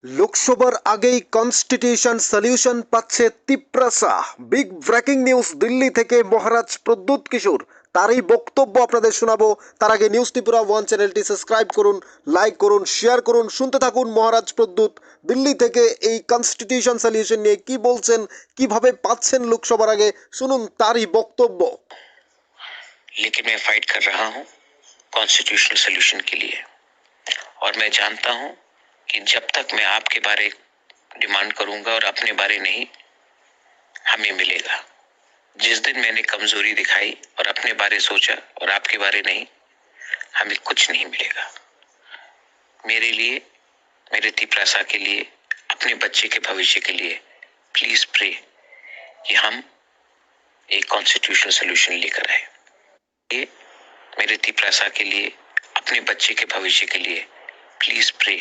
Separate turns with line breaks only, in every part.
লোকসভার আগেই constitution solution পাচ্ছে Tiprasa. Big breaking news Delhi থেকে মহারাজ প্রদ্যুৎ কিশোর, তারই বক্তব্য আপনাদের শোনাবো। তার আগে নিউজ ত্রিপুরা ওয়ান চ্যানেলটি সাবস্ক্রাইব করুন, লাইক করুন, শেয়ার করুন, শুনতে থাকুন মহারাজ প্রদ্যুৎ দিল্লি থেকে এই কনস্টিটিউশন সলিউশন নিয়ে কি বলছেন, কিভাবে পাচ্ছেন লোকসভার আগে, শুনুন তারই বক্তব্য।
लेकिन मैं फाइट कर रहा हूं कॉन्स्टिट्यूशनल सोल्यूशन के लिए और मैं जानता हूं कि जब तक मैं आपके बारे डिमांड करूंगा और अपने बारे नहीं, हमें मिलेगा। जिस दिन मैंने कमजोरी दिखाई और अपने बारे सोचा और आपके बारे नहीं, हमें कुछ नहीं मिलेगा। मेरे लिए, मेरे तिप्रासा के लिए, अपने बच्चे के भविष्य के लिए प्लीज प्रे कि हम एक कॉन्स्टिट्यूशनल सोल्यूशन लेकर आए। ये मेरे तिप्रासा के लिए, अपने बच्चे के भविष्य के लिए प्लीज प्रे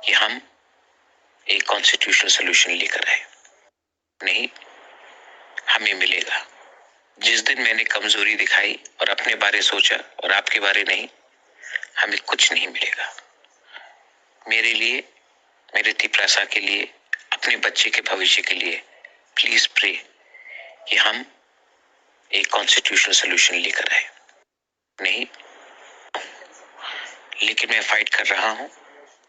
कि हम एक कॉन्स्टिट्यूशनल सोल्यूशन लेकर आए। नहीं, हमें मिलेगा। जिस दिन मैंने कमजोरी दिखाई और अपने बारे सोचा और आपके बारे नहीं, हमें कुछ नहीं मिलेगा। मेरे लिए, मेरे तिप्रासा के लिए, अपने बच्चे के भविष्य के लिए प्लीज प्रे कि हम एक कॉन्स्टिट्यूशनल सोल्यूशन लेकर आए। नहीं, लेकिन मैं फाइट कर रहा हूं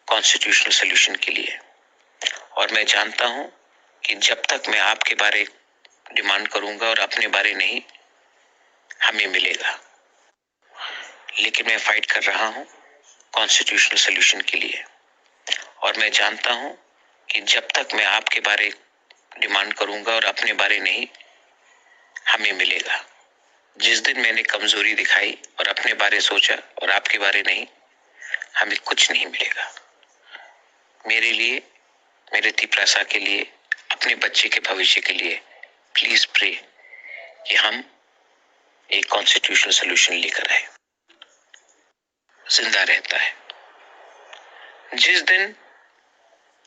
कॉन्स्टिट्यूशनल सोल्यूशन के लिए और मैं जानता हूं कि जब तक मैं आपके बारे डिमांड करूंगा और अपने बारे नहीं, हमें मिलेगा। लेकिन मैं फाइट कर रहा हूं कॉन्स्टिट्यूशनल सोल्यूशन के लिए और मैं जानता हूं कि जब तक मैं आपके बारे डिमांड करूंगा और अपने बारे नहीं, हमें मिलेगा। जिस दिन मैंने कमजोरी दिखाई और अपने बारे सोचा और आपके बारे नहीं, हमें कुछ नहीं मिलेगा। मेरे लिए, मेरे तिप्रासा के लिए, अपने बच्चे के भविष्य के लिए प्लीज प्रे कि हम एक कॉन्स्टिट्यूशनल सोल्यूशन लेकर आए। जिंदा रहता है। जिस दिन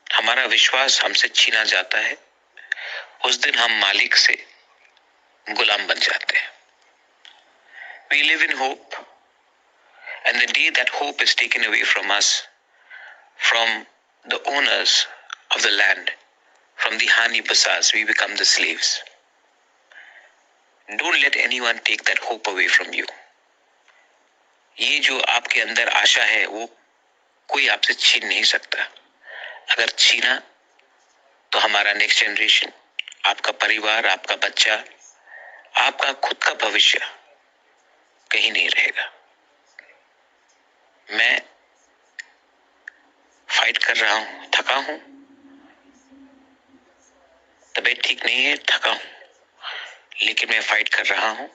हमारा विश्वास हमसे छीना जाता है, उस दिन हम मालिक से गुलाम बन जाते हैं। We live in hope, and the day that hope is taken away from us, from the owners of the land, from the Hani Basas, we become the slaves. Don't let anyone take that hope away from you. ये जो आपके अंदर आशा है वो कोई आपसे छीन नहीं सकता। अगर छीना तो हमारा नेक्स्ट जनरेशन, आपका परिवार, आपका बच्चा, आपका खुद का भविष्य कहीं नहीं रहेगा। मैं फाइट कर रहा हूं, थका हूं, तबीयत ठीक नहीं है, थका हूं, लेकिन मैं फाइट कर रहा हूं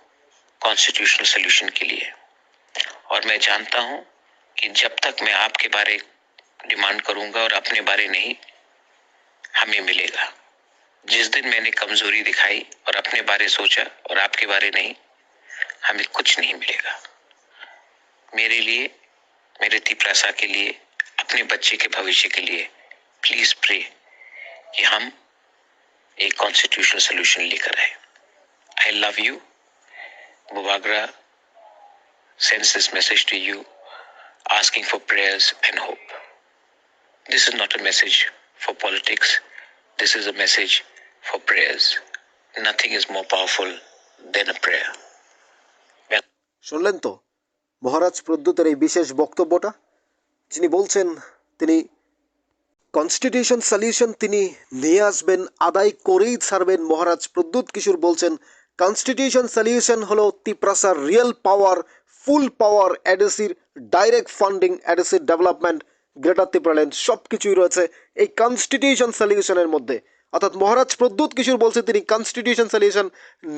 कॉन्स्टिट्यूशनल सोल्यूशन के लिए और मैं जानता हूं कि जब तक मैं आपके बारे डिमांड करूंगा और अपने बारे नहीं, हमें मिलेगा। जिस दिन मैंने कमजोरी दिखाई और अपने बारे सोचा और आपके बारे नहीं, हमें कुछ नहीं मिलेगा। मेरे लिए, मेरे तिप्रासा के लिए, अपने बच्चे के भविष्य के लिए प्लीज प्रे कि हम एक कॉन्स्टिट्यूशनल सोल्यूशन लेकर आए। I love you. Bubagra sends this message to you, asking for prayers and hope. This is not a message for politics. This is a message for prayers. Nothing is more powerful than a prayer.
শুনলেন তো মহারাজ প্রদ্যুতের এই বিশেষ বক্তব্যটা। যিনি বলছেন তিনি constitution solution তিনি নিয়ে আসবেন, আদায় করেই ছাড়বেন। মহারাজ প্রদ্যুৎ কিশোর বলছেন কনস্টিটিউশন সলিউশন হলো তিপ্রাসার রিয়েল পাওয়ার, ফুল পাওয়ার, এডিসির ডাইরেক্ট ফান্ডিং, এডিসির ডেভেলপমেন্ট, গ্রেটার ত্রিপুরাল্যান্ড সব কিছুই রয়েছে এই কনস্টিটিউশন সলিউশনের মধ্যে। অর্থাৎ মহারাজ প্রদ্যুৎ কিশোর বলছে তিনি কনস্টিটিউশন সলিউশন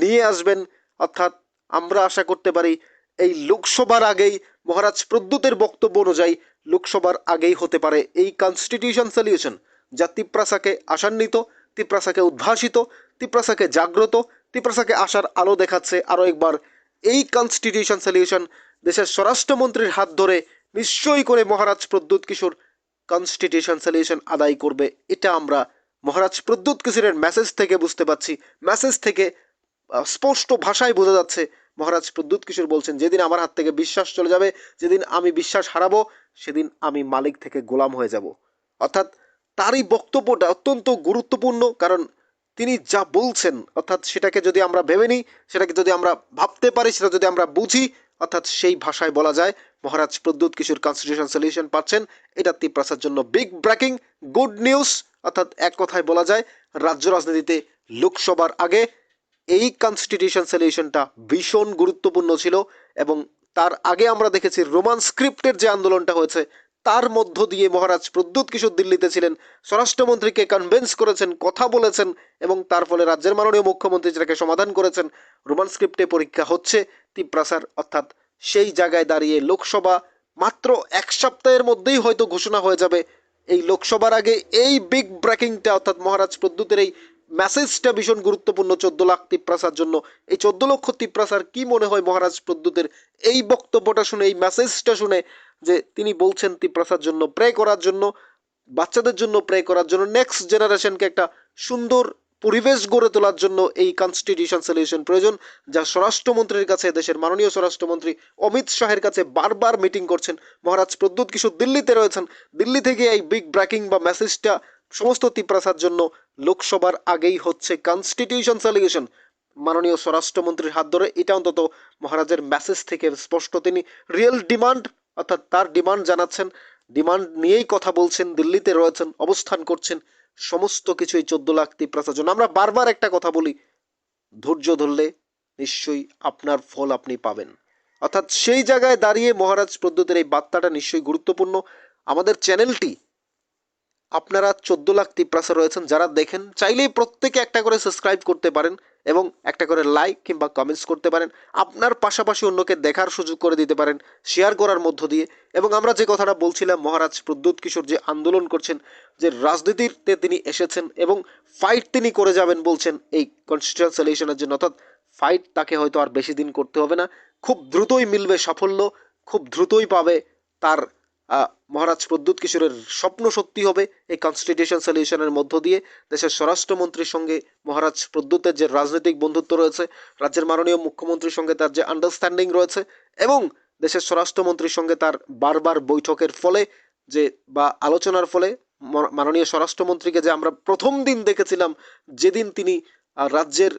নিয়ে আসবেন। অর্থাৎ আমরা আশা করতে পারি এই লোকসভার আগেই, মহারাজ প্রদ্যুতের বক্তব্য অনুযায়ী লোকসভার আগেই হতে পারে এই কনস্টিটিউশন সলিউশন, যা তিপ্রাসাকে আশান্বিত, তিপ্রাসাকে উদ্ভাসিত, তিপ্রাসাকে জাগ্রত, তিপ্রাসাকে আশার আলো দেখাচ্ছে। আরও একবার এই কনস্টিটিউশন সলিউশন দেশের স্বরাষ্ট্রমন্ত্রীর হাত ধরে নিশ্চয়ই করে মহারাজ প্রদ্যুৎ কিশোর কনস্টিটিউশন সলিউশন আদায় করবে। এটা আমরা মহারাজ প্রদ্যুৎ কিশোরের মেসেজ থেকে বুঝতে পারছি। মেসেজ থেকে স্পষ্ট ভাষায় বোঝা যাচ্ছে মহারাজ প্রদ্যুৎ কিশোর বলছেন যেদিন আমার হাত থেকে বিশ্বাস চলে যাবে, যেদিন আমি বিশ্বাস হারাবো, সেদিন আমি মালিক থেকে গোলাম হয়ে যাব। অর্থাৎ তার এই বক্তব্যটা অত্যন্ত গুরুত্বপূর্ণ, কারণ তিনি যা বলছেন অর্থাৎ সেটাকে যদি আমরা ভেবে নিই, সেটাকে যদি আমরা ভাবতে পারি, সেটা যদি আমরা বুঝি, অর্থাৎ সেই ভাষায় বলা যায় মহারাজ প্রদ্যুৎ কিশোর কনস্টিটিউশন সলিউশন পাচ্ছেন। এটা তিপ্রাসার জন্য বিগ ব্রেকিং গুড নিউজ। অর্থাৎ এক কথায় বলা যায় রাজ্য রাজনীতিতে লোকসভার আগে এই কনস্টিটিউশন সলিউশনটা ভীষণ গুরুত্বপূর্ণ ছিল। এবং তার আগে আমরা দেখেছি রোমান স্ক্রিপ্টের যে আন্দোলনটা হয়েছে তার মধ্য দিয়ে মহারাজ প্রদ্যুৎ কিশোর দিল্লিতে ছিলেন, স্বরাষ্ট্রমন্ত্রীকে কনভিন্স করেছেন, কথা বলেছেন, এবং তার ফলে রাজ্যের মাননীয় মুখ্যমন্ত্রী যেটাকে সমাধান করেছেন। রোমান স্ক্রিপ্টে পরীক্ষা হচ্ছে তিপ্রাসার, অর্থাৎ সেই জায়গায় দাঁড়িয়ে লোকসভা মাত্র এক সপ্তাহের মধ্যেই হয়তো ঘোষণা হয়ে যাবে। এই লোকসভার আগে এই বিগ ব্রেকিংটা অর্থাৎ মহারাজ প্রদ্যুতের এই মেসেজটা ভীষণ গুরুত্বপূর্ণ 14 লাখ তিপ্রাসার জন্য। এই 14 লক্ষ তিপ্রাসার কি মনে হয় মহারাজ প্রদ্যুতের এই বক্তব্যটা শুনে, এই মেসেজটা শুনে, যে তিনি বলছেন তিপ্রাসার জন্য প্রে করার জন্য, বাচ্চাদের জন্য প্রে করার জন্য, নেক্সট জেনারেশনকে একটা সুন্দর পরিবেশ গড়ে তোলার জন্য এই কনস্টিটিউশন সলিউশন প্রয়োজন, যা স্বরাষ্ট্রমন্ত্রীর কাছে, দেশের মাননীয় স্বরাষ্ট্রমন্ত্রী অমিত শাহের কাছে বারবার মিটিং করছেন। মহারাজ প্রদ্যুৎ কিশোর দিল্লিতে রয়েছেন, দিল্লি থেকে এই বিগ ব্রেকিং বা মেসেজটা সমস্ত তিপ্রাসার জন্য লোকসভার আগেই হচ্ছে কনস্টিটিউশন সলিউশন মাননীয় স্বরাষ্ট্রমন্ত্রীর হাত ধরে। এটা অন্তত মহারাজের মেসেজ থেকে স্পষ্ট। তিনি রিয়েল ডিমান্ড অর্থাৎ তার ডিমান্ড জানাচ্ছেন, ডিমান্ড নিয়েই কথা বলছেন, দিল্লিতে রয়েছেন, অবস্থান করছেন, সমস্ত কিছু এই 14 লাখ তিপ্রাসার জন্য। আমরা বারবার একটা কথা বলি, ধৈর্য ধরলে নিশ্চয়ই আপনার ফল আপনি পাবেন। অর্থাৎ সেই জায়গায় দাঁড়িয়ে মহারাজ প্রদ্যুতের এই বার্তাটা নিশ্চয়ই গুরুত্বপূর্ণ। আমাদের চ্যানেলটি আপনারা 14 লাখ তিপ্রাসা রয়েছেন যারা দেখেন, চাইলেই প্রত্যেকে একটা করে সাবস্ক্রাইব করতে পারেন এবং একটা করে লাইক কিংবা কমেন্টস করতে পারেন। আপনার পাশাপাশি অন্যকে দেখার সুযোগ করে দিতে পারেন শেয়ার করার মধ্য দিয়ে। এবং আমরা যে কথাটা বলছিলাম, মহারাজ প্রদ্যুৎ কিশোর যে আন্দোলন করছেন, যে রাজনীতিতে তিনি এসেছেন এবং ফাইট তিনি করে যাবেন বলছেন এই কনস্টিটিউশন সলিউশনের জন্য। অর্থাৎ ফাইট তাকে হয়তো আর বেশি দিন করতে হবে না, খুব দ্রুতই মিলবে সাফল্য, খুব দ্রুতই পাবে তার মহারাজ প্রদ্যুৎ কিশোরের স্বপ্ন সত্যি হবে এই কনস্টিটিউশন সলিউশনের মধ্য দিয়ে। দেশের স্বরাষ্ট্রমন্ত্রীর সঙ্গে মহারাজ প্রদ্যুতের যে রাজনৈতিক বন্ধুত্ব রয়েছে, রাজ্যের মাননীয় মুখ্যমন্ত্রীর সঙ্গে তার যে আন্ডারস্ট্যান্ডিং রয়েছে, এবং দেশের স্বরাষ্ট্রমন্ত্রীর সঙ্গে তার বারবার বৈঠকের ফলে যে বা আলোচনার ফলে মাননীয় স্বরাষ্ট্রমন্ত্রীকে যে আমরা প্রথম দিন দেখেছিলাম, যেদিন তিনি রাজ্যের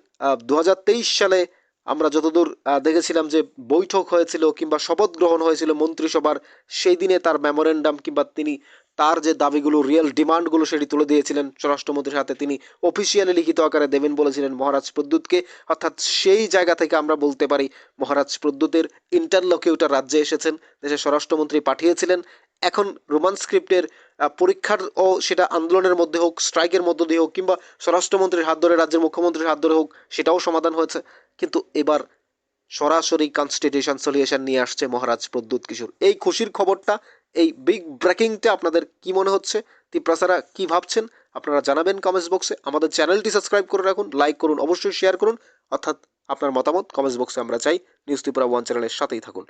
2023 সালে আমরা যতদূর দেখেছিলাম যে বৈঠক হয়েছিল কিংবা শপথ গ্রহণ হয়েছিল মন্ত্রিসভার, সেই দিনে তার মেমোরেন্ডাম কিংবা তিনি তার যে দাবিগুলো, রিয়েল ডিমান্ডগুলো সেটি তুলে দিয়েছিলেন স্বরাষ্ট্রমন্ত্রীর হাতে। তিনি অফিসিয়ালি লিখিত আকারে দেবেন বলেছিলেন মহারাজ প্রদ্যুৎকে। অর্থাৎ সেই জায়গা থেকে আমরা বলতে পারি মহারাজ প্রদ্যুতের ইন্টারলকিউটর রাজ্যে এসেছেন, দেশের স্বরাষ্ট্রমন্ত্রী পাঠিয়েছিলেন। এখন রোমান স্ক্রিপ্টের পরীক্ষার ও সেটা আন্দোলনের মধ্যে হোক, স্ট্রাইকের মধ্য দিয়ে হোক, কিংবা স্বরাষ্ট্রমন্ত্রীর হাত ধরে, রাজ্যের মুখ্যমন্ত্রীর হাত ধরে হোক, সেটাও সমাধান হয়েছে। কিন্তু এবার সরাসরি কনস্টিটিউশন সলিউশন নিয়ে আসছে মহারাজ প্রদ্যুৎ কিশোর। এই খুশির খবরটা, এই বিগ ব্রেকিংটা আপনাদের কি মনে হচ্ছে? তিপ্রাসারা কি ভাবছেন আপনারা জানাবেন কমেন্টস বক্সে। আমাদের চ্যানেলটি সাবস্ক্রাইব করে রাখুন, লাইক করুন, অবশ্যই শেয়ার করুন। অর্থাৎ আপনার মতামত কমেন্টস বক্সে আমরা চাই। নিউজ ত্রিপুরা 1 চ্যানেলের সাথেই থাকুন।